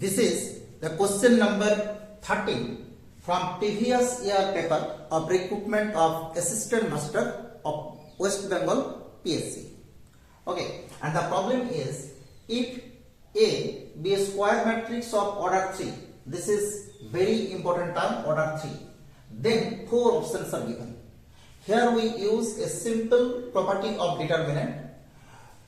This is the question number 13 from previous year paper of recruitment of assistant master of West Bengal PSC. Okay, and the problem is if A be a square matrix of order 3, this is very important term, order 3, then 4 options are given. Here we use a simple property of determinant.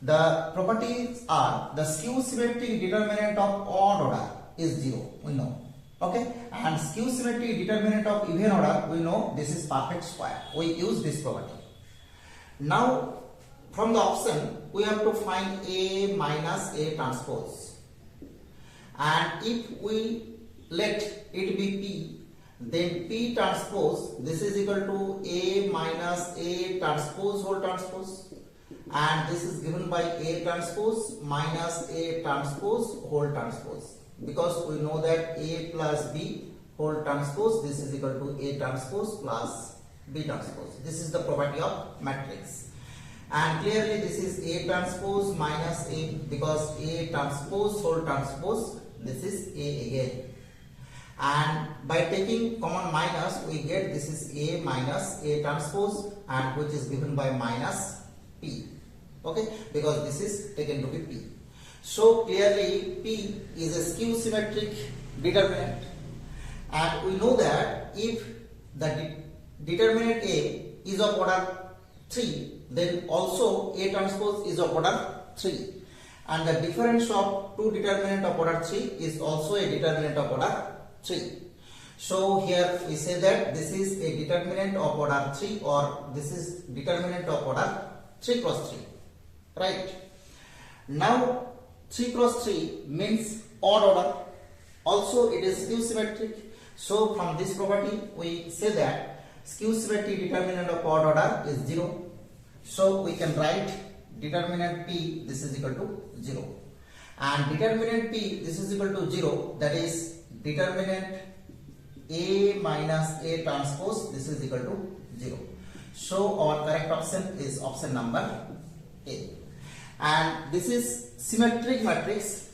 The properties are the skew symmetric determinant of odd order is 0, we know. Okay, and skew symmetric determinant of even order, we know this is perfect square. We use this property. Now from the option we have to find A minus A transpose, and if we let it be P, then P transpose, this is equal to A minus A transpose whole transpose, and this is given by A transpose minus A transpose whole transpose, because we know that A plus B whole transpose, this is equal to A transpose plus B transpose. This is the property of matrix, and clearly this is A transpose minus A, because A transpose whole transpose, this is A again, and by taking common minus we get this is A minus A transpose, and which is given by minus P. Okay, because this is taken to be P. So clearly P is a skew symmetric determinant, and we know that if the determinant A is of order 3, then also A transpose is of order 3, and the difference of two determinant of order 3 is also a determinant of order 3. So here we say that this is a determinant of order 3, or this is determinant of order 3 cross 3. Right. Now 3 cross 3 means odd order, also it is skew symmetric. So from this property we say that skew symmetric determinant of odd order is 0. So we can write determinant P, this is equal to 0, and determinant P, this is equal to 0, that is determinant A minus A transpose, this is equal to 0. So our correct option is option number A. And this is symmetric matrix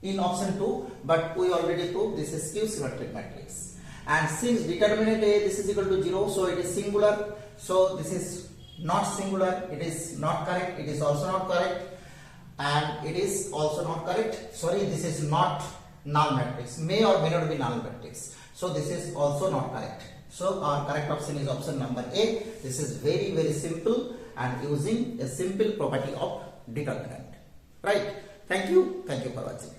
in option 2, but we already proved this is skew symmetric matrix. And since determinant A, this is equal to 0, so it is singular. So this is not singular, it is not correct, it is also not correct, and it is also not correct. Sorry, this is not null matrix, may or may not be null matrix. So this is also not correct. So our correct option is option number A. This is very, very simple and using a simple property of determinant. Right. Thank you for watching.